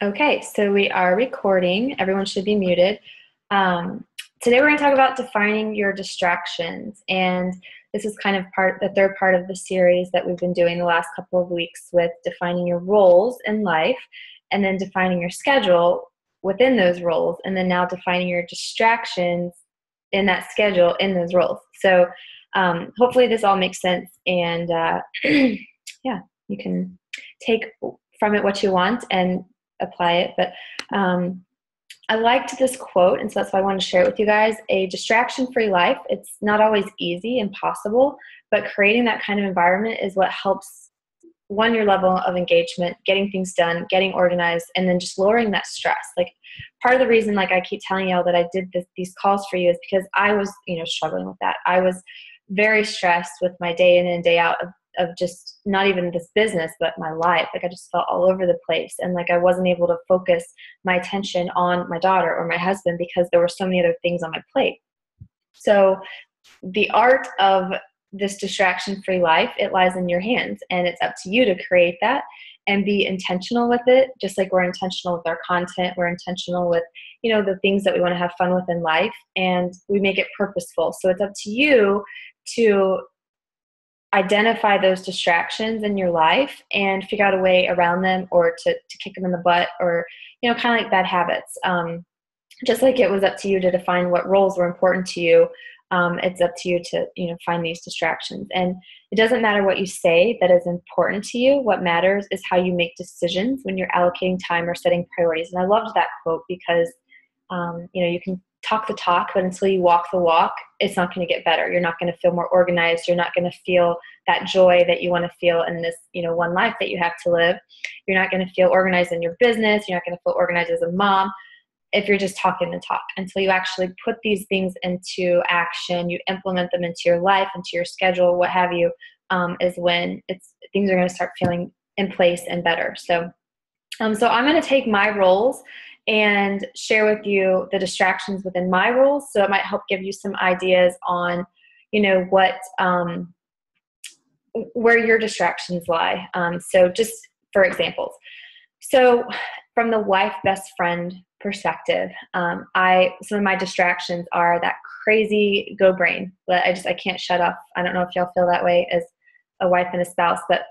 Okay, so we are recording. Everyone should be muted. Today we're going to talk about defining your distractions, and this is kind of the third part of the series that we've been doing the last couple of weeks with defining your roles in life, and then defining your schedule within those roles, and then now defining your distractions in that schedule in those roles. So hopefully this all makes sense, and yeah, you can take from it what you want and apply it. But I liked this quote, and so that's why I wanted to share it with you guys. A distraction-free life, it's not always easy and possible, but creating that kind of environment is what helps, one, your level of engagement, getting things done, getting organized, and then just lowering that stress. Like, part of the reason, like I keep telling y'all, that I did these calls for you is because I was, struggling with that. I was very stressed with my day in and day out of just not even this business, but my life. Like, I just felt all over the place. And like, I wasn't able to focus my attention on my daughter or my husband because there were so many other things on my plate. So the art of this distraction-free life, it lies in your hands, and it's up to you to create that and be intentional with it. Just like we're intentional with our content, we're intentional with, the things that we want to have fun with in life, and we make it purposeful. So it's up to you to identify those distractions in your life and figure out a way around them, or to kick them in the butt, or, kind of like bad habits. Just like it was up to you to define what roles were important to you, it's up to you to, find these distractions. And it doesn't matter what you say that is important to you. What matters is how you make decisions when you're allocating time or setting priorities. And I loved that quote because, you can talk the talk, but until you walk the walk, it's not going to get better. You're not going to feel more organized. You're not going to feel that joy that you want to feel in this, one life that you have to live. You're not going to feel organized in your business. You're not going to feel organized as a mom if you're just talking the talk. Until you actually put these things into action, you implement them into your life, into your schedule, what have you, is when things are going to start feeling in place and better. So I'm going to take my roles and share with you the distractions within my roles. So it might help give you some ideas on, what, where your distractions lie. So just for examples. So from the wife best friend perspective, some of my distractions are that crazy go brain that I can't shut off. I don't know if y'all feel that way as a wife and a spouse, but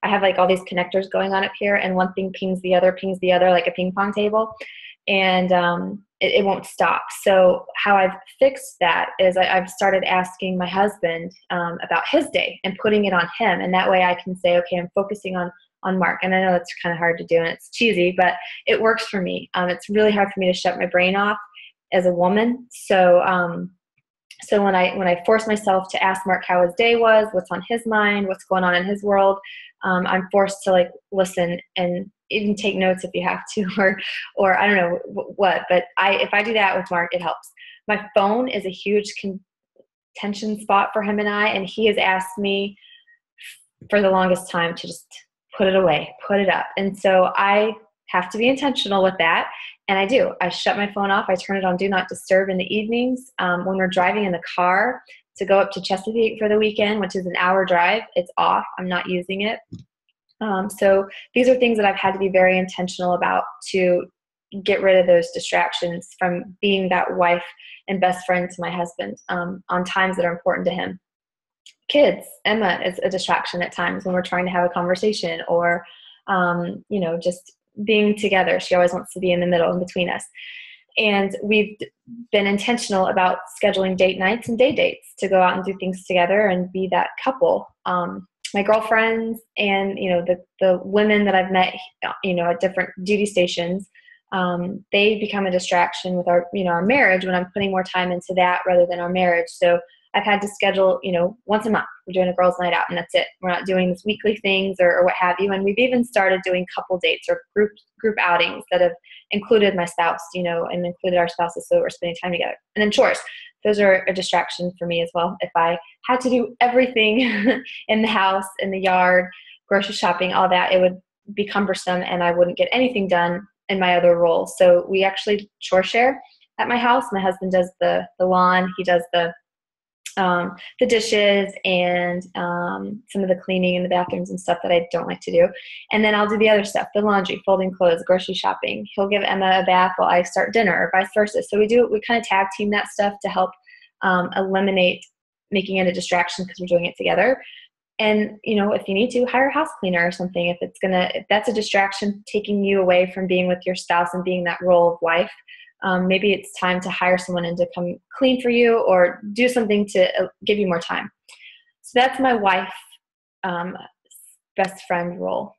I have like all these connectors going on up here, and one thing pings the other, like a ping pong table, and it won't stop. So how I've fixed that is I've started asking my husband about his day and putting it on him, and that way I can say, okay, I'm focusing on Mark. And I know it's kind of hard to do and it's cheesy, but it works for me. It's really hard for me to shut my brain off as a woman. So when I force myself to ask Mark how his day was, what's on his mind, what's going on in his world, I'm forced to like listen and even take notes if you have to, or I don't know what. But if I do that with Mark, it helps. My phone is a huge contention spot for him and I, and he has asked me for the longest time to just put it away, put it up. And so I have to be intentional with that. And I do. I shut my phone off. I turn it on Do Not Disturb in the evenings. When we're driving in the car to go up to Chesapeake for the weekend, which is an hour drive, it's off. I'm not using it. So these are things that I've had to be very intentional about to get rid of those distractions from being that wife and best friend to my husband on times that are important to him. Kids, Emma is a distraction at times when we're trying to have a conversation, or, just being together. She always wants to be in the middle, in between us. And we've been intentional about scheduling date nights and day dates to go out and do things together and be that couple. My girlfriends and, the women that I've met, at different duty stations, they become a distraction with our marriage when I'm putting more time into that rather than our marriage. So I've had to schedule, once a month, we're doing a girls' night out, and that's it. We're not doing this weekly things or what have you. And we've even started doing couple dates or group outings that have included my spouse, and included our spouses, so we're spending time together. And then chores. Those are a distraction for me as well. If I had to do everything in the house, in the yard, grocery shopping, all that, it would be cumbersome and I wouldn't get anything done in my other role. So we actually chore share at my house. My husband does the lawn. He does the the dishes and some of the cleaning in the bathrooms and stuff that I don't like to do. And then I'll do the other stuff, the laundry, folding clothes, grocery shopping. He'll give Emma a bath while I start dinner, or vice versa. So we kind of tag team that stuff to help eliminate making it a distraction because we're doing it together. And, if you need to, hire a house cleaner or something. If that's a distraction taking you away from being with your spouse and being that role of wife, maybe it's time to hire someone in to come clean for you or do something to give you more time. So that's my wife, best friend role.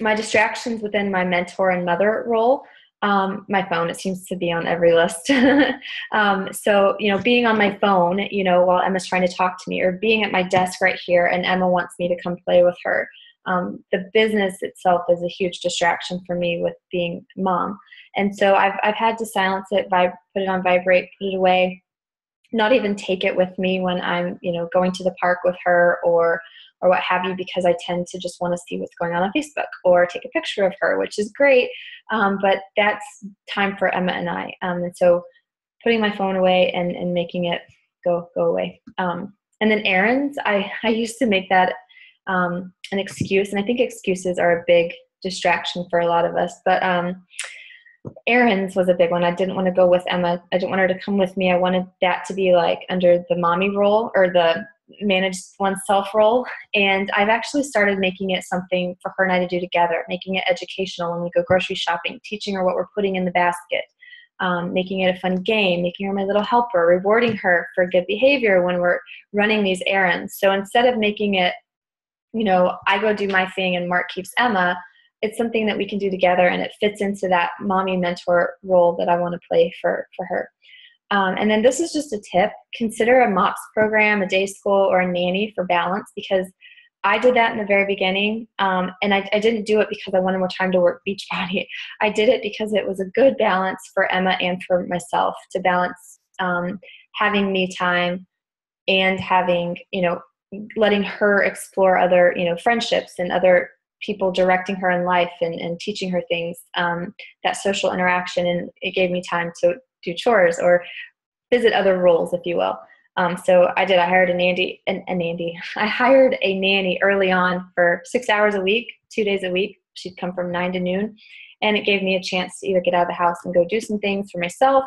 My distractions within my mentor and mother role, my phone, it seems to be on every list. So, being on my phone, while Emma's trying to talk to me, or being at my desk right here and Emma wants me to come play with her. The business itself is a huge distraction for me with being mom. And so I've had to silence it, put it on vibrate, put it away, not even take it with me when I'm, going to the park with her or what have you, because I tend to just want to see what's going on Facebook or take a picture of her, which is great. But that's time for Emma and I. And so putting my phone away and making it go away. And then errands, I used to make that an excuse. And I think excuses are a big distraction for a lot of us. But errands was a big one. I didn't want to go with Emma. I didn't want her to come with me. I wanted that to be like under the mommy role or the manage oneself role. And I've actually started making it something for her and I to do together, making it educational when we go grocery shopping, teaching her what we're putting in the basket, making it a fun game, making her my little helper, rewarding her for good behavior when we're running these errands. So instead of making it, I go do my thing and Mark keeps Emma, it's something that we can do together and it fits into that mommy mentor role that I want to play for her. And then this is just a tip. Consider a MOPS program, a day school, or a nanny for balance, because I did that in the very beginning. And I didn't do it because I wanted more time to work Beachbody. I did it because it was a good balance for Emma and for myself to balance having me time and having, letting her explore other, friendships and other people directing her in life and teaching her things, that social interaction. And it gave me time to do chores or visit other roles, if you will. So I hired a nanny. I hired a nanny early on for 6 hours a week, 2 days a week. She'd come from 9 to noon. And it gave me a chance to either get out of the house and go do some things for myself,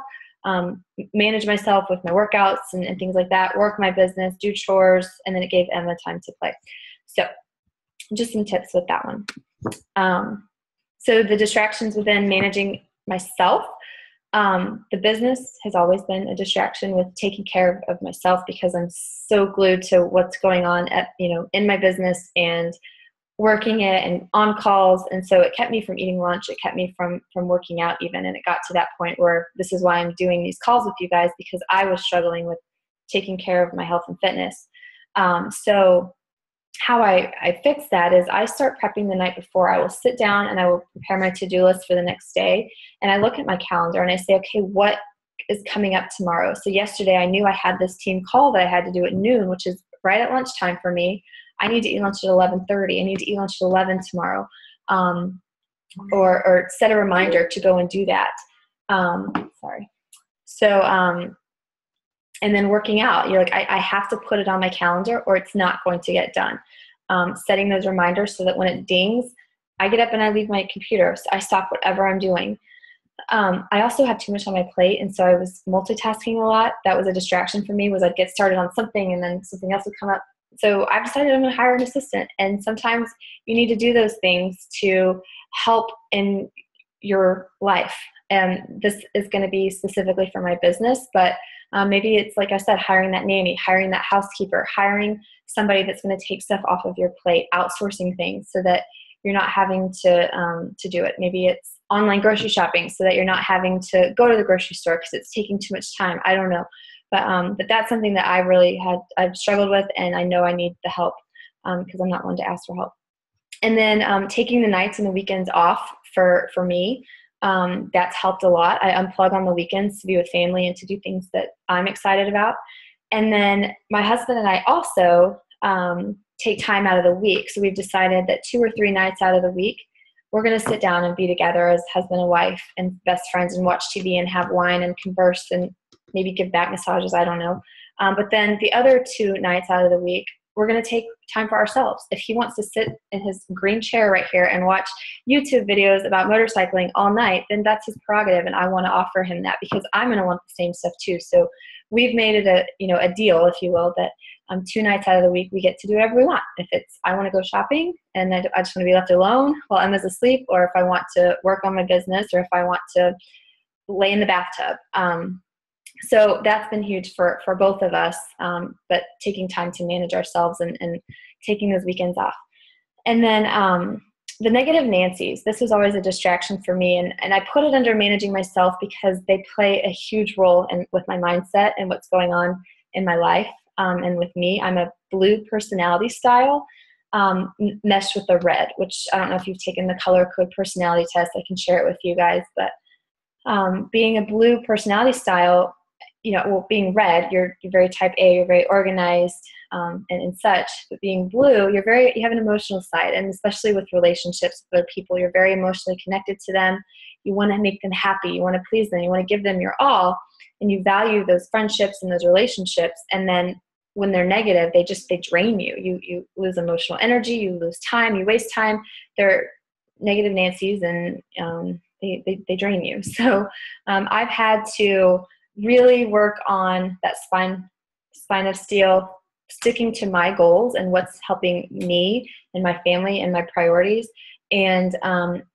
manage myself with my workouts and things like that, work my business, do chores, and then it gave Emma time to play. So just some tips with that one. So the distractions within managing myself, the business has always been a distraction with taking care of myself, because I'm so glued to what's going on in my business and working it and on calls. And so it kept me from eating lunch. It kept me from working out even. And it got to that point where this is why I'm doing these calls with you guys, because I was struggling with taking care of my health and fitness. So how I fix that is I start prepping the night before. I will sit down and I will prepare my to-do list for the next day. And I look at my calendar and I say, okay, what is coming up tomorrow? So yesterday I knew I had this team call that I had to do at noon, which is right at lunchtime for me. I need to eat lunch at 11:30. I need to eat lunch at 11 tomorrow. Or set a reminder to go and do that. So, and then working out, you're like, I have to put it on my calendar or it's not going to get done. Setting those reminders so that when it dings, I get up and I leave my computer. So I stop whatever I'm doing. I also had too much on my plate. And so I was multitasking a lot. That was a distraction for me, was I'd get started on something and then something else would come up. So I've decided I'm going to hire an assistant. And sometimes you need to do those things to help in your life. And this is going to be specifically for my business, but maybe it's, like I said, hiring that nanny, hiring that housekeeper, hiring somebody that's going to take stuff off of your plate, outsourcing things so that you're not having to do it. Maybe it's online grocery shopping so that you're not having to go to the grocery store because it's taking too much time. I don't know. But that's something that I've struggled with, and I know I need the help because I'm not one to ask for help. And then taking the nights and the weekends off for me, that's helped a lot. I unplug on the weekends to be with family and to do things that I'm excited about. And then my husband and I also take time out of the week. So we've decided that 2 or 3 nights out of the week, we're going to sit down and be together as husband and wife and best friends and watch TV and have wine and converse and maybe give back massages. I don't know. But then the other 2 nights out of the week, we're going to take time for ourselves. If he wants to sit in his green chair right here and watch YouTube videos about motorcycling all night, then that's his prerogative, and I want to offer him that because I'm going to want the same stuff too. So we've made it a deal, if you will, that 2 nights out of the week we get to do whatever we want. If it's I want to go shopping and I just want to be left alone while Emma's asleep, or if I want to work on my business, or if I want to lay in the bathtub. So that's been huge for both of us, but taking time to manage ourselves and taking those weekends off. And then the negative Nancy's, this was always a distraction for me. And I put it under managing myself because they play a huge role with my mindset and what's going on in my life and with me. I'm a blue personality style meshed with the red, which I don't know if you've taken the color code personality test. I can share it with you guys. But being a blue personality style, being red, you're very type A, you're very organized and such. But being blue, you have an emotional side, and especially with relationships with other people, you're very emotionally connected to them. You want to make them happy. You want to please them. You want to give them your all, and you value those friendships and those relationships. And then when they're negative, they drain you. You lose emotional energy. You lose time. You waste time. They're negative Nancy's, and they drain you. So I've had to really work on that spine of steel, sticking to my goals and what's helping me and my family and my priorities, and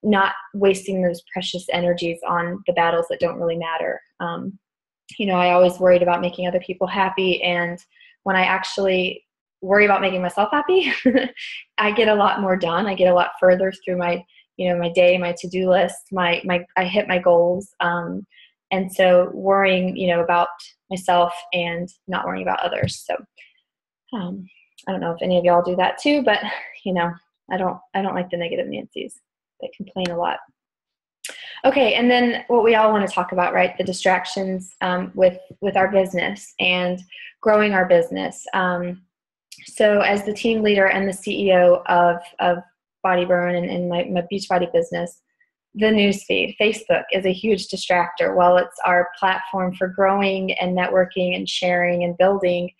not wasting those precious energies on the battles that don't really matter. I always worried about making other people happy, and when I actually worry about making myself happy, I get a lot more done. I get a lot further through my day, my to-do list, I hit my goals. And so worrying, about myself and not worrying about others. So I don't know if any of y'all do that too, but I don't like the negative Nancy's. They complain a lot. Okay, and then what we all want to talk about, right? The distractions with our business and growing our business. So as the team leader and the CEO of Body Burn and my Beachbody business, the newsfeed, Facebook, is a huge distractor. While it's our platform for growing and networking and sharing and building,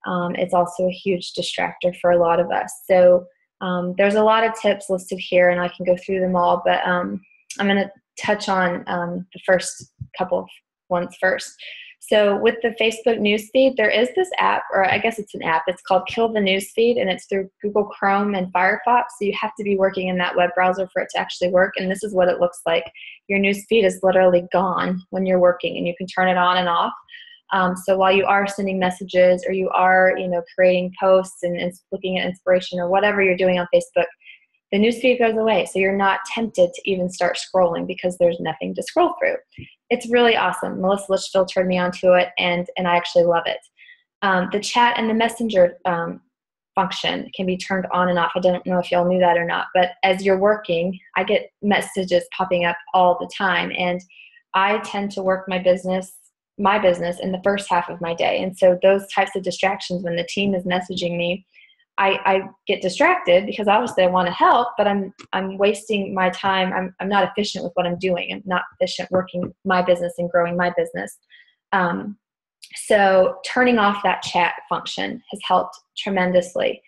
it's also a huge distractor for a lot of us. So there's a lot of tips listed here, and I can go through them all, but I'm going to touch on the first couple of ones first. So with the Facebook newsfeed, there is this app, or I guess it's an app. It's called Kill the Newsfeed, and it's through Google Chrome and Firefox. So you have to be working in that web browser for it to actually work. And this is what it looks like. Your newsfeed is literally gone when you're working, and you can turn it on and off. So while you are sending messages, or you are, creating posts and looking at inspiration or whatever you're doing on Facebook, the newsfeed goes away. So you're not tempted to even start scrolling because there's nothing to scroll through. It's really awesome. Melissa Litchfield turned me onto it, and I actually love it. The chat and the messenger function can be turned on and off. I don't know if y'all knew that or not, but as you're working, I get messages popping up all the time, and I tend to work my business in the first half of my day. And so those types of distractions, when the team is messaging me, I get distracted because obviously I want to help, but I'm wasting my time. I'm not efficient with what I'm doing. I'm not efficient working my business and growing my business. So turning off that chat function has helped tremendously.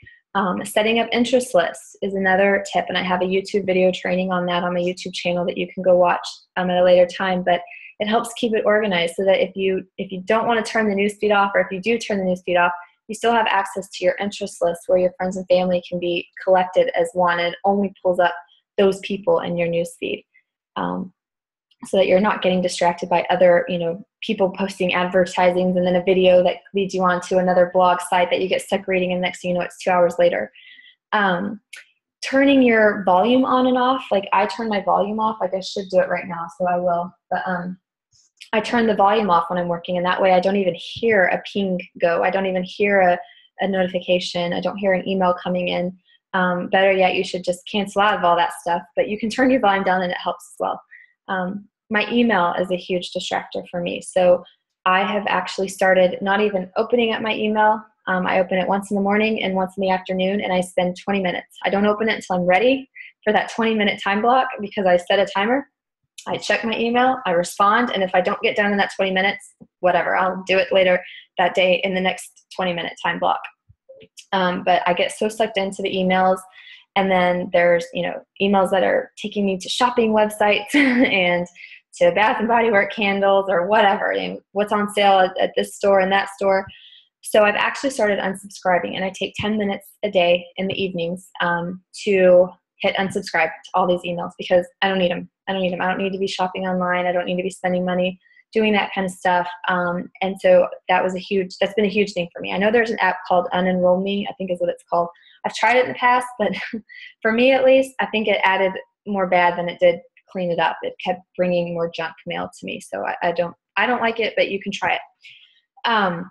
Setting up interest lists is another tip, and I have a YouTube video training on that on my YouTube channel that you can go watch at a later time. But it helps keep it organized so that if you don't want to turn the newsfeed off, or if you do turn the newsfeed off, you still have access to your interest list where your friends and family can be collected as one, and it only pulls up those people in your newsfeed, so that you're not getting distracted by other, people posting advertisings and then a video that leads you on to another blog site that you get stuck reading, and next thing you know, it's 2 hours later. Turning your volume on and off, like I turn my volume off, like I should do it right now, so I will, but I turn the volume off when I'm working, and that way I don't even hear a ping go. I don't even hear a notification. I don't hear an email coming in. Better yet, you should just cancel out of all that stuff, but you can turn your volume down and it helps as well. My email is a huge distractor for me. So I have actually started not even opening up my email. I open it once in the morning and once in the afternoon, and I spend 20 minutes. I don't open it until I'm ready for that 20-minute time block because I set a timer. I check my email, I respond, and if I don't get done in that 20 minutes, whatever, I'll do it later that day in the next 20-minute time block. But I get so sucked into the emails, and then there's, emails that are taking me to shopping websites and to Bath and Body Work candles or whatever, what's on sale at this store and that store. So I've actually started unsubscribing, and I take 10 minutes a day in the evenings to hit unsubscribe to all these emails because I don't need them. I don't need to be shopping online. I don't need to be spending money doing that kind of stuff. And so that's been a huge thing for me. I know there's an app called Unenroll Me, I think is what it's called. I've tried it in the past, but for me at least, I think it added more bad than it did clean it up. It kept bringing more junk mail to me. So I don't like it, but you can try it.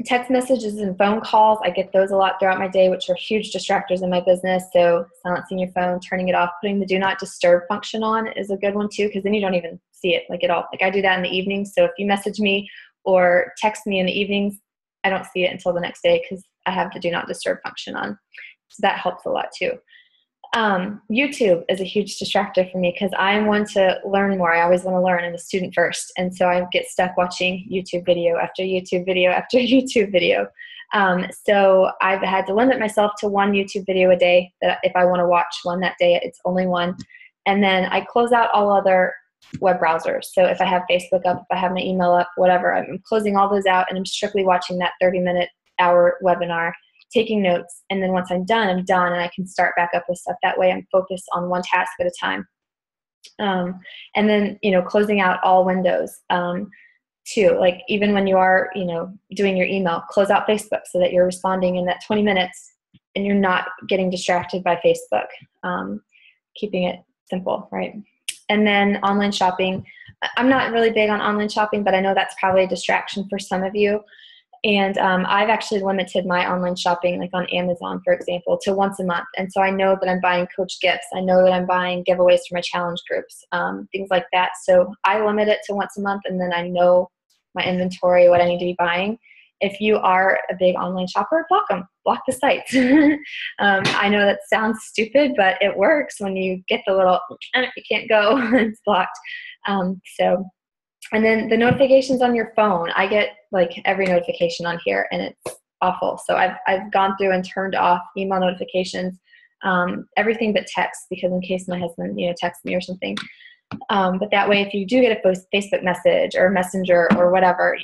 Text messages and phone calls, I get those a lot throughout my day, which are huge distractors in my business. So silencing your phone, turning it off, putting the do not disturb function on is a good one too, because then you don't even see it at all. I do that in the evenings. So if you message me or text me in the evenings, I don't see it until the next day because I have the do not disturb function on. So that helps a lot too. YouTube is a huge distractor for me because I'm one to learn more. I always want to learn. I'm a student first. And so I get stuck watching YouTube video after YouTube video after YouTube video. So I've had to limit myself to one YouTube video a day, that if I want to watch one that day, it's only one. And then I close out all other web browsers. So if I have Facebook up, if I have my email up, whatever, I'm closing all those out and I'm strictly watching that 30-minute hour webinar, taking notes, and then once I'm done, and I can start back up with stuff. That way I'm focused on one task at a time. And then, closing out all windows too. Like even when you are, doing your email, close out Facebook so that you're responding in that 20 minutes and you're not getting distracted by Facebook. Keeping it simple, right? And then online shopping. I'm not really big on online shopping, but I know that's probably a distraction for some of you. And I've actually limited my online shopping, like on Amazon, for example, to once a month. And so I know that I'm buying coach gifts. I know that I'm buying giveaways for my challenge groups, things like that. So I limit it to once a month, and then I know my inventory, what I need to be buying. If you are a big online shopper, block them. Block the sites. I know that sounds stupid, but it works when you get the little, you can't go, it's blocked. And then the notifications on your phone, I get like every notification on here and it's awful. So I've gone through and turned off email notifications, everything but text, because in case my husband, texts me or something. But that way, if you do get a Facebook message or Messenger or whatever,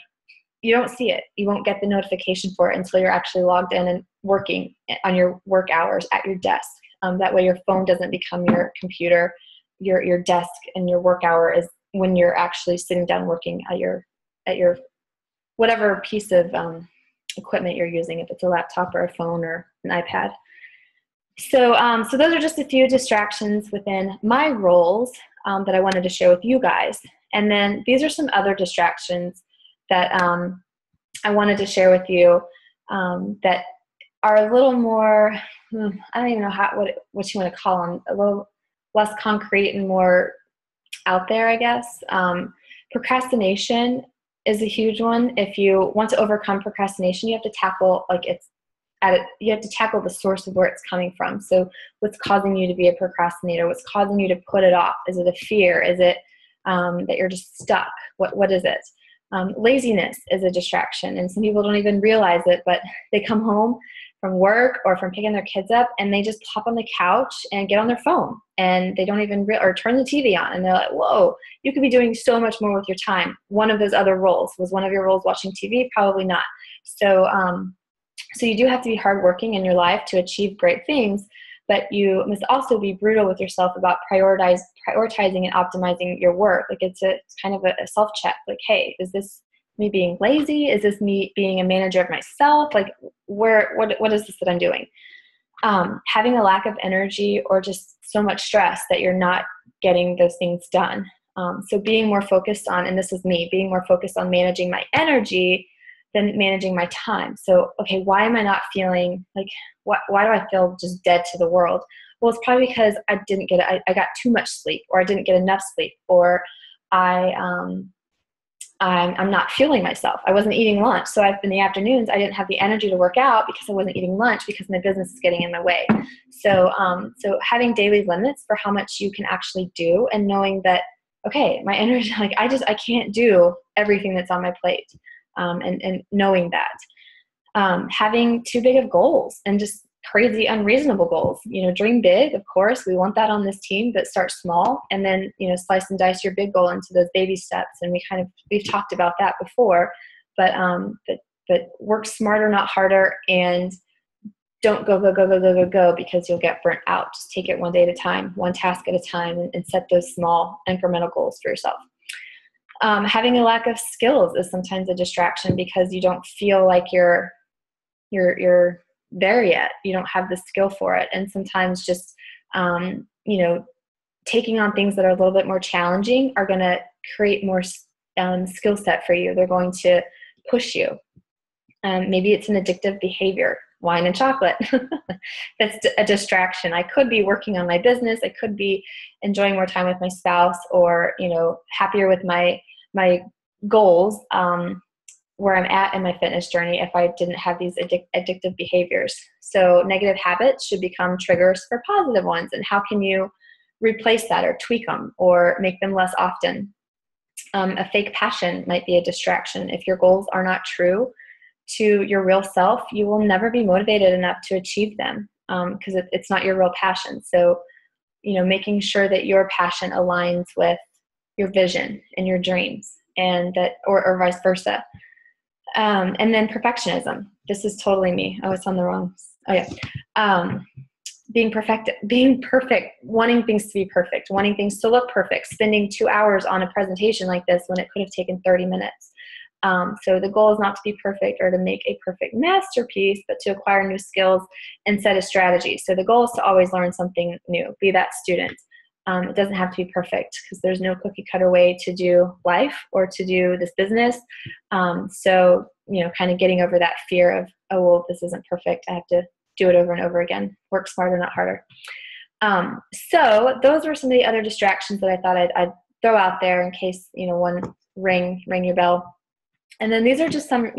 you don't see it. You won't get the notification for it until you're actually logged in and working on your work hours at your desk. That way your phone doesn't become your computer. Your desk and your work hour is when you're actually sitting down working at your whatever piece of equipment you're using, if it's a laptop or a phone or an iPad. So those are just a few distractions within my roles that I wanted to share with you guys. And then these are some other distractions that I wanted to share with you that are a little more, I don't even know what you want to call them, a little less concrete and more out there, I guess. Procrastination is a huge one. If you want to overcome procrastination, you have to tackle you have to tackle the source of where it's coming from. So what's causing you to be a procrastinator? What's causing you to put it off? Is it a fear? Is it that you're just stuck? What is it? Laziness is a distraction, and some people don't even realize it, but they come home from work or from picking their kids up and they just pop on the couch and get on their phone, and they don't even or turn the TV on, and they're like, whoa, you could be doing so much more with your time. One of those other roles. Was one of your roles watching TV? Probably not. So you do have to be hardworking in your life to achieve great things, but you must also be brutal with yourself about prioritizing and optimizing your work. Like it's kind of a self-check. Like, hey, is this me being lazy? Is this me being a manager of myself? Like, what is this that I'm doing? Having a lack of energy or just so much stress that you're not getting those things done. So being more focused on, and this is me, being more focused on managing my energy than managing my time. So, okay, why am I not feeling like, why do I feel just dead to the world? Well, it's probably because I got too much sleep, or I didn't get enough sleep, or I'm not fueling myself. I wasn't eating lunch. So in the afternoons, I didn't have the energy to work out because I wasn't eating lunch because my business is getting in my way. So having daily limits for how much you can actually do, and knowing that okay, my energy, like I can't do everything that's on my plate. And knowing that, having too big of goals and just crazy unreasonable goals, dream big. Of course, we want that on this team, but start small and then, slice and dice your big goal into those baby steps. And we've talked about that before, but work smarter, not harder, and don't go because you'll get burnt out. Just take it one day at a time, one task at a time, and set those small incremental goals for yourself. Having a lack of skills is sometimes a distraction because you don't feel like you're there yet. You don't have the skill for it. And sometimes just, taking on things that are a little bit more challenging are going to create more skill set for you. They're going to push you. Maybe it's an addictive behavior, wine and chocolate. That's a distraction. I could be working on my business. I could be enjoying more time with my spouse, or, happier with my goals, where I'm at in my fitness journey if I didn't have these addictive behaviors. So negative habits should become triggers for positive ones. And how can you replace that or tweak them or make them less often? A fake passion might be a distraction. If your goals are not true to your real self, you will never be motivated enough to achieve them, because it's not your real passion. So, making sure that your passion aligns with your vision and your dreams, and that, or vice versa. And then perfectionism. This is totally me. Oh, it's on the wrong. Oh yeah. Being perfect, wanting things to be perfect, wanting things to look perfect, spending 2 hours on a presentation like this when it could have taken 30 minutes. So the goal is not to be perfect or to make a perfect masterpiece, but to acquire new skills and set a strategy. So the goal is to always learn something new, be that student. It doesn't have to be perfect because there's no cookie cutter way to do life or to do this business. So, kind of getting over that fear of, oh, well, this isn't perfect. I have to do it over and over again. Work smarter, not harder. So those were some of the other distractions that I thought I'd throw out there in case, one ring your bell. And then these are just some,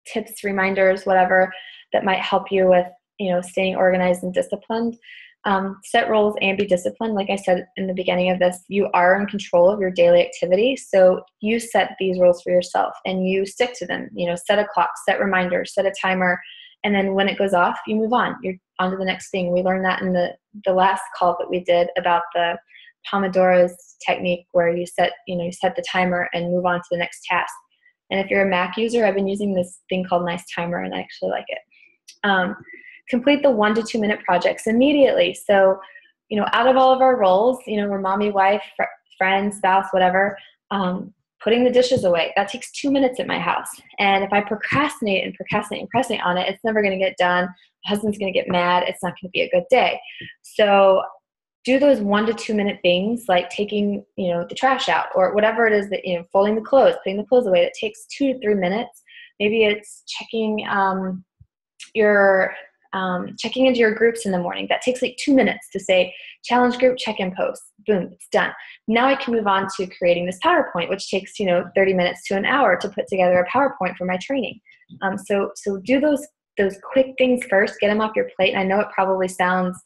tips, reminders, whatever, that might help you with, staying organized and disciplined. Set rules and be disciplined. Like I said in the beginning of this, you are in control of your daily activity. So you set these rules for yourself and you stick to them. Set a clock, set reminders, set a timer. And then when it goes off, you move on. You're on to the next thing. We learned that in the last call that we did about the Pomodoro's technique, where you set the timer and move on to the next task. And if you're a Mac user, I've been using this thing called Nice Timer, and I actually like it. Complete the 1 to 2 minute projects immediately. So, out of all of our roles, we're mommy, wife, friend, spouse, whatever, putting the dishes away, that takes 2 minutes at my house. And if I procrastinate on it, it's never going to get done. My husband's going to get mad. It's not going to be a good day. So do those 1 to 2 minute things, like taking, the trash out, or whatever it is that, folding the clothes, putting the clothes away. That takes 2 to 3 minutes. Maybe it's checking checking into your groups in the morning. That takes like 2 minutes to say, challenge group, check-in post. Boom, it's done. Now I can move on to creating this PowerPoint, which takes, 30 minutes to an hour to put together a PowerPoint for my training. So do those quick things first, get them off your plate. And I know it probably sounds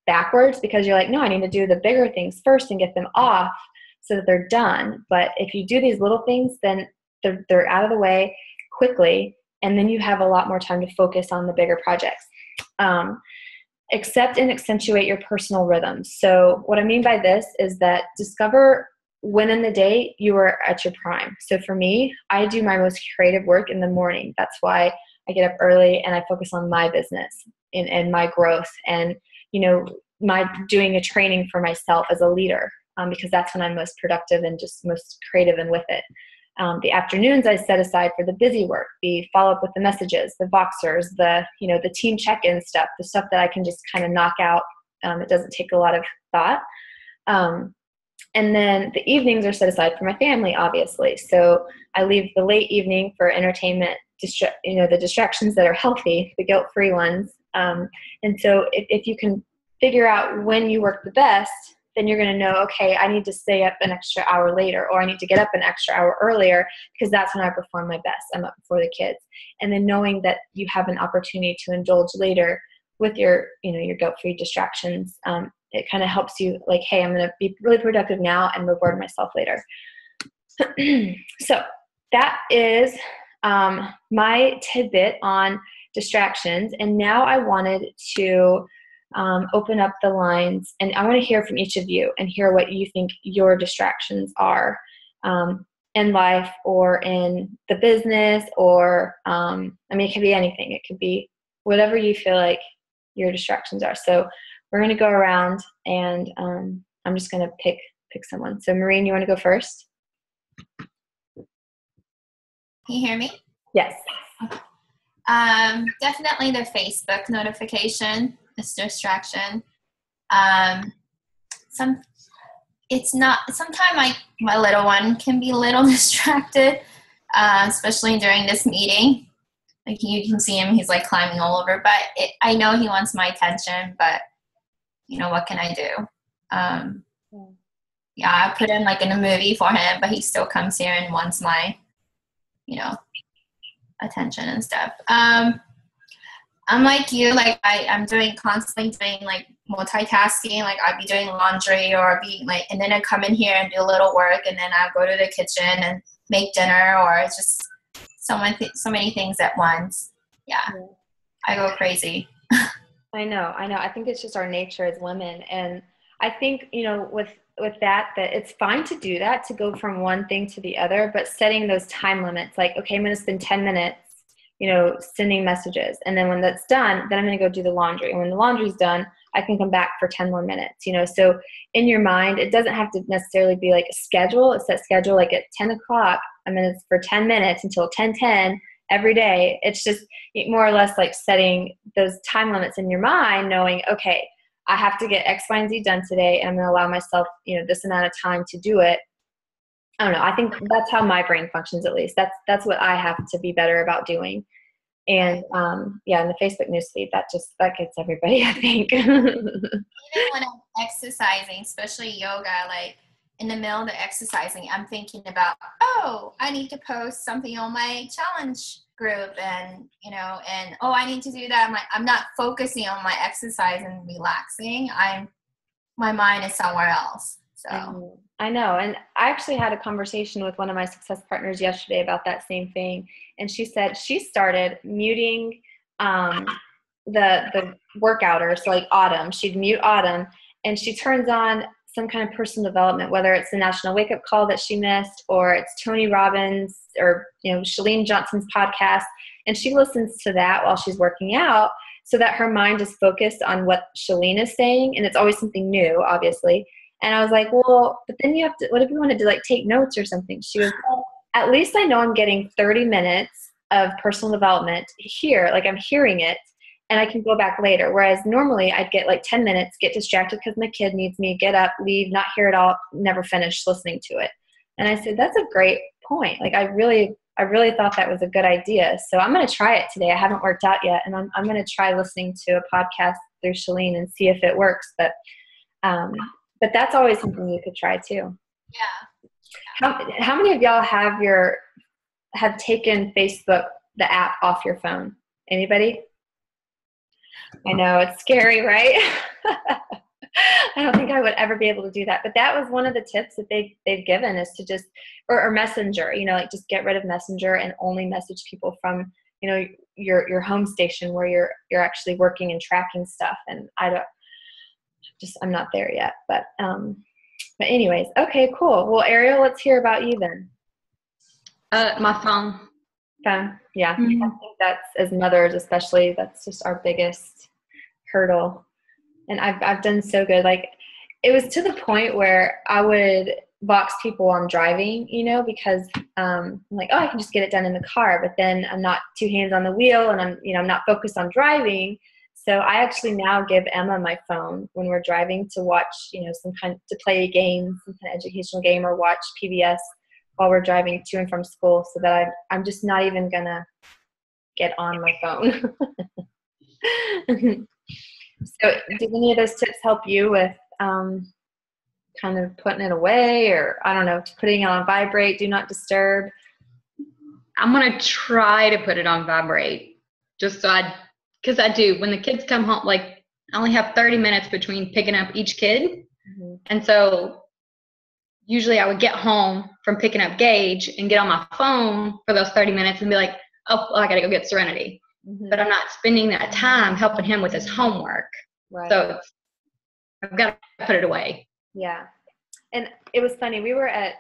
backwards because you're like, no, I need to do the bigger things first and get them off so that they're done. But if you do these little things, then they're out of the way quickly, and then you have a lot more time to focus on the bigger projects. Accept and accentuate your personal rhythms. So what I mean by this is that discover when in the day you are at your prime. So for me, I do my most creative work in the morning. That's why I get up early and I focus on my business and my growth and, my doing a training for myself as a leader, because that's when I'm most productive and just most creative and with it. The afternoons I set aside for the busy work, the follow-up with the messages, the Voxers, the team check-in stuff, the stuff that I can just kind of knock out. It doesn't take a lot of thought. And then the evenings are set aside for my family, obviously. So I leave the late evening for entertainment, the distractions that are healthy, the guilt-free ones. And so if you can figure out when you work the best, then you're going to know, okay, I need to stay up an extra hour later, or I need to get up an extra hour earlier because that's when I perform my best. I'm up before the kids. And then knowing that you have an opportunity to indulge later with your guilt-free distractions it kind of helps you like, hey, I'm going to be really productive now and reward myself later. So that is my tidbit on distractions. And now I wanted to open up the lines, and I want to hear from each of you and hear what you think your distractions are in life or in the business, or I mean, it could be anything. It could be whatever you feel like your distractions are. So we're going to go around, and I'm just going to pick someone. So Maureen, you want to go first? Can you hear me? Yes. Definitely the Facebook notification is a distraction. Sometimes my little one can be a little distracted, especially during this meeting. Like you can see him, he's like climbing all over, but I know he wants my attention, but you know, what can I do? Yeah, I put him like in a movie for him, but he still comes here and wants my, you know, attention and stuff. I'm like you, like I'm constantly doing like multitasking. Like I'd be doing laundry or be like, and then I come in here and do a little work, and then I'll go to the kitchen and make dinner, or it's just so many things at once. Yeah. I go crazy. I know. I think it's just our nature as women. And I think, you know, with that it's fine to do that, to go from one thing to the other, but setting those time limits, like, okay, I'm going to spend 10 minutes, you know, sending messages. And then when that's done, then I'm going to go do the laundry. And when the laundry's done, I can come back for 10 more minutes, you know? So in your mind, it doesn't have to necessarily be like a schedule. It's that schedule, like at 10 o'clock, I'm going to, for 10 minutes until 10:10 every day. It's just more or less like setting those time limits in your mind, knowing, okay, I have to get X, Y, and Z done today, and I'm going to allow myself, you know, this amount of time to do it. I don't know. I think that's how my brain functions, at least. That's what I have to be better about doing. And yeah, in the Facebook newsfeed, that gets everybody, I think. Even when I'm exercising, especially yoga, like in the middle of the exercising, I'm thinking about, oh, I need to post something on my challenge group, and you know, and oh, I need to do that. I'm not focusing on my exercise and relaxing. My mind is somewhere else. So I know. And I actually had a conversation with one of my success partners yesterday about that same thing. And she said she started muting the workouters. So like Autumn, she'd mute Autumn, and she turns on some kind of personal development, whether it's the National Wake Up Call that she missed, or it's Tony Robbins, or, you know, Chalene Johnson's podcast. And she listens to that while she's working out, so that her mind is focused on what Chalene is saying. And it's always something new, obviously. And I was like, well, but then you have to, what if you wanted to like take notes or something? She goes, well, at least I know I'm getting 30 minutes of personal development here. Like I'm hearing it, and I can go back later. Whereas normally I'd get like 10 minutes, get distracted because my kid needs me, get up, leave, not hear it all, never finish listening to it. And I said, that's a great point. Like I really thought that was a good idea. So I'm going to try it today. I haven't worked out yet, and I'm going to try listening to a podcast through Chalene and see if it works. But that's always something you could try too. Yeah. How many of y'all have taken Facebook, the app, off your phone? Anybody? I know it's scary, right? I don't think I would ever be able to do that. But that was one of the tips that they've given, is to just, or Messenger, you know, like just get rid of Messenger and only message people from, you know, your home station where you're actually working and tracking stuff. And I'm not there yet, but anyways, okay, cool. Well, Ariel, let's hear about you then. My phone. Phone, yeah. Mm-hmm. I think that's, as mothers especially, that's just our biggest hurdle. And I've done so good. Like it was to the point where I would box people while I'm driving, you know, because I'm like, oh, I can just get it done in the car, but then I'm not two hands on the wheel, and I'm not focused on driving. So I actually now give Emma my phone when we're driving to watch, you know, to play a game, some kind of educational game, or watch PBS while we're driving to and from school, so that I'm just not even gonna get on my phone. So did any of those tips help you with kind of putting it away, or I don't know, putting it on vibrate, do not disturb? I'm going to try to put it on vibrate, just so because I do, when the kids come home, like I only have 30 minutes between picking up each kid. Mm-hmm. And so usually I would get home from picking up Gage and get on my phone for those 30 minutes and be like, oh, well, I got to go get Serenity. Mm-hmm. But I'm not spending that time helping him with his homework. Right. So I've got to put it away. Yeah. And it was funny. We were at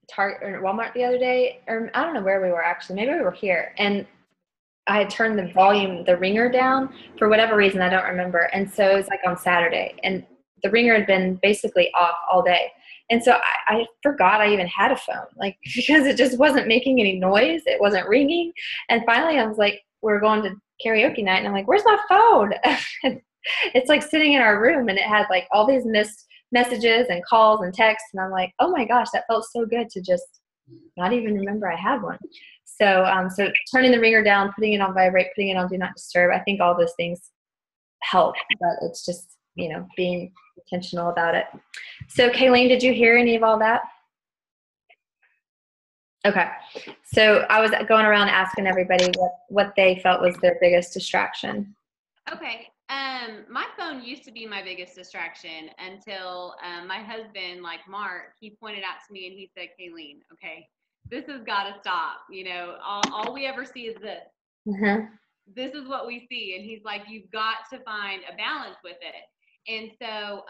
Target or Walmart the other day, or I don't know where we were actually. Maybe we were here. And I had turned the volume, the ringer down for whatever reason. I don't remember. And so it was like on Saturday. And the ringer had been basically off all day. And so I forgot I even had a phone, like, because it just wasn't making any noise. It wasn't ringing. And finally I was like, we're going to karaoke night. And I'm like, where's my phone? It's like sitting in our room, and it had like all these missed messages and calls and texts. And I'm like, oh my gosh, that felt so good to just not even remember I had one. So, so turning the ringer down, putting it on vibrate, putting it on do not disturb. I think all those things help, but it's just, being intentional about it. So Kayleen, did you hear any of all that? Okay. So I was going around asking everybody what they felt was their biggest distraction. Okay. My phone used to be my biggest distraction until my husband, like Mark, he pointed out to me and he said, Kayleen, okay, this has got to stop. All we ever see is this. Mm-hmm. This is what we see. And he's like, you've got to find a balance with it. And so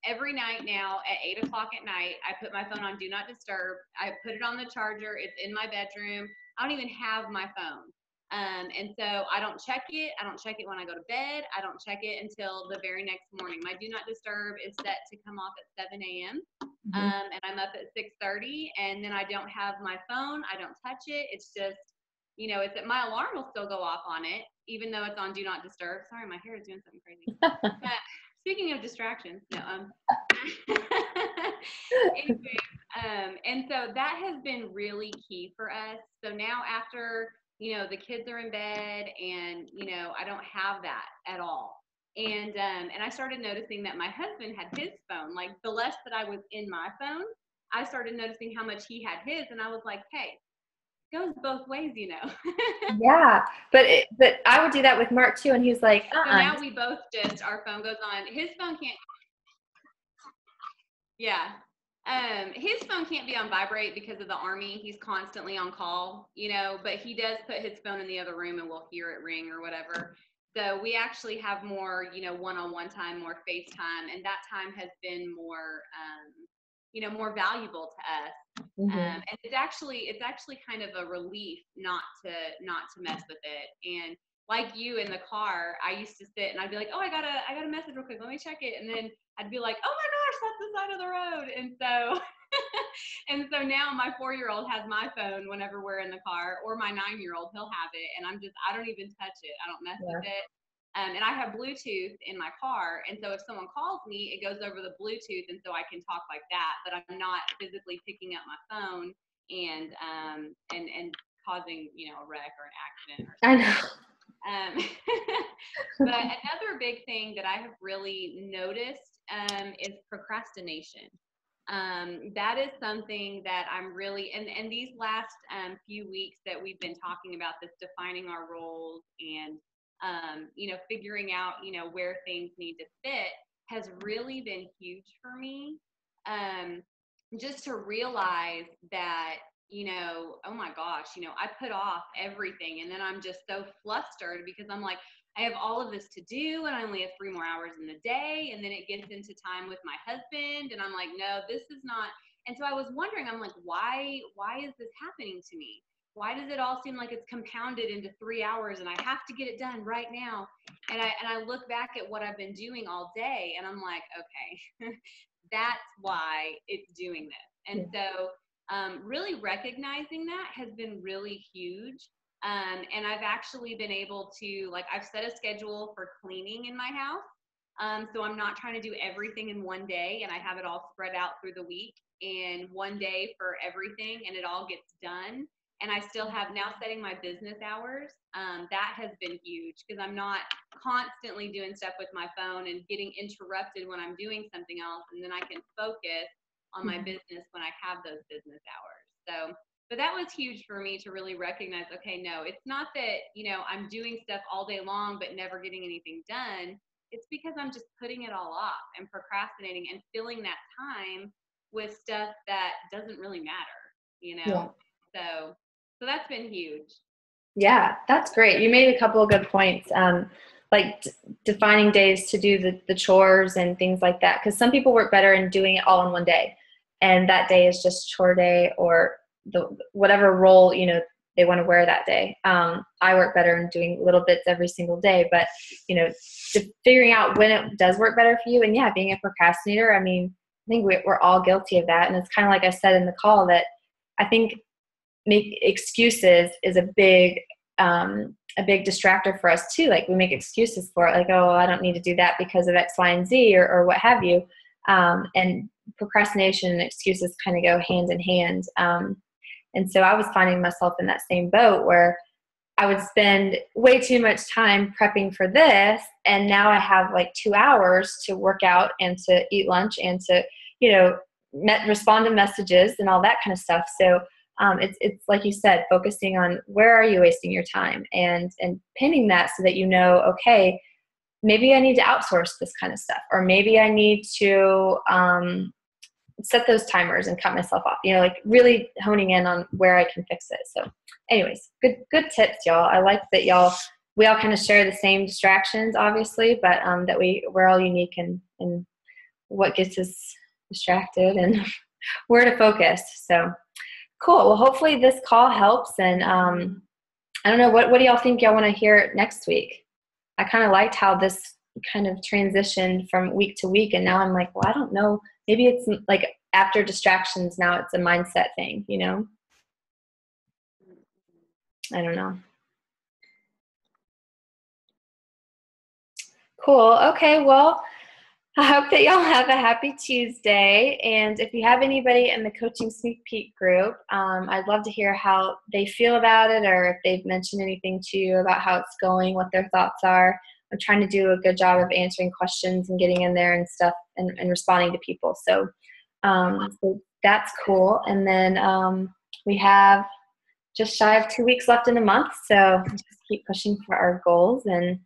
every night now at 8 o'clock at night, I put my phone on Do Not Disturb. I put it on the charger. It's in my bedroom. I don't even have my phone. And so I don't check it. I don't check it when I go to bed. I don't check it until the very next morning. My Do Not Disturb is set to come off at 7 a.m. Mm-hmm. And I'm up at 6:30, and then I don't have my phone. I don't touch it. It's just, it's that my alarm will still go off on it, even though it's on Do Not Disturb. Sorry, my hair is doing something crazy. But speaking of distractions, anyway, and so that has been really key for us. So now after, the kids are in bed and, I don't have that at all. And I started noticing that my husband had his phone. Like, the less that I was in my phone, I started noticing how much he had his. And I was like, hey, goes both ways, Yeah, but I would do that with Mark too, and he was like, So now we both our phone goes on. His phone can't. Yeah. His phone can't be on vibrate because of the Army. He's constantly on call, but he does put his phone in the other room and we'll hear it ring or whatever. So we actually have more, one-on-one time, more FaceTime, and that time has been more, more valuable to us. Mm-hmm. And it's actually kind of a relief not to mess with it. And like you in the car, I used to sit and I'd be like, oh, I got a message real quick. Let me check it. And then I'd be like, oh my gosh, that's the side of the road. And so, and so now my 4-year-old has my phone whenever we're in the car, or my 9-year-old, he'll have it. And I don't even touch it. I don't mess with it. And I have Bluetooth in my car. And so if someone calls me, it goes over the Bluetooth. And so I can talk like that, but I'm not physically picking up my phone and causing, a wreck or an accident or something. I know. But another big thing that I have really noticed is procrastination. That is something that I'm really, and these last few weeks that we've been talking about this, defining our roles and, figuring out, where things need to fit, has really been huge for me. Just to realize that, oh my gosh, I put off everything, and then I'm just so flustered because I'm like, I have all of this to do and I only have 3 more hours in the day. And then it gets into time with my husband and I'm like, no, this is not. And so I was wondering, I'm like, why is this happening to me? Why does it all seem like it's compounded into 3 hours and I have to get it done right now? And I look back at what I've been doing all day and I'm like, okay, that's why it's doing this. And so really recognizing that has been really huge. And I've actually been able to, I've set a schedule for cleaning in my house. So I'm not trying to do everything in one day, and I have it all spread out through the week and one day for everything, and it all gets done. And I still have now setting my business hours. That has been huge because I'm not constantly doing stuff with my phone and getting interrupted when I'm doing something else. And then I can focus on my business when I have those business hours. So, but that was huge for me to really recognize, okay, no, it's not that, I'm doing stuff all day long, but never getting anything done. it's because I'm just putting it all off and procrastinating and filling that time with stuff that doesn't really matter, you know? So that's been huge. Yeah, that's great. You made a couple of good points. Like defining days to do the chores and things like that. Because some people work better in doing it all in one day. And that day is just chore day or whatever role, you know, they want to wear that day. I work better in doing little bits every single day. But, you know, figuring out when it does work better for you. And yeah, being a procrastinator, I mean, I think we're all guilty of that. And it's kind of like I said in the call that I think make excuses is a big distractor for us too. Like we make excuses for it, like, oh, I don't need to do that because of X, Y, and Z or what have you. And procrastination and excuses kind of go hand in hand. And so I was finding myself in that same boat where I would spend way too much time prepping for this. And now I have like 2 hours to work out and to eat lunch and to, you know, respond to messages and all that kind of stuff. So it's like you said, focusing on where are you wasting your time and pinning that so that you know, okay, maybe I need to outsource this kind of stuff, or maybe I need to set those timers and cut myself off, you know, like really honing in on where I can fix it. So anyways, good tips, y'all. I like that we all kind of share the same distractions, obviously, but that we're all unique in what gets us distracted and where to focus. So cool. Well, hopefully this call helps. And I don't know, what do y'all think y'all want to hear next week? I kind of liked how this kind of transitioned from week to week. And now I'm like, well, I don't know. Maybe it's like after distractions, now it's a mindset thing, you know? I don't know. Cool. Okay. Well, I hope that y'all have a happy Tuesday. And if you have anybody in the Coaching Sneak Peek group, I'd love to hear how they feel about it, or if they've mentioned anything to you about how it's going, what their thoughts are. I'm trying to do a good job of answering questions and getting in there and stuff and responding to people. So that's cool. And then we have just shy of 2 weeks left in the month. So just keep pushing for our goals. And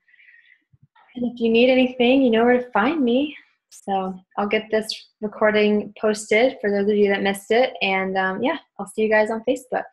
if you need anything, you know where to find me. So I'll get this recording posted for those of you that missed it. And yeah, I'll see you guys on Facebook.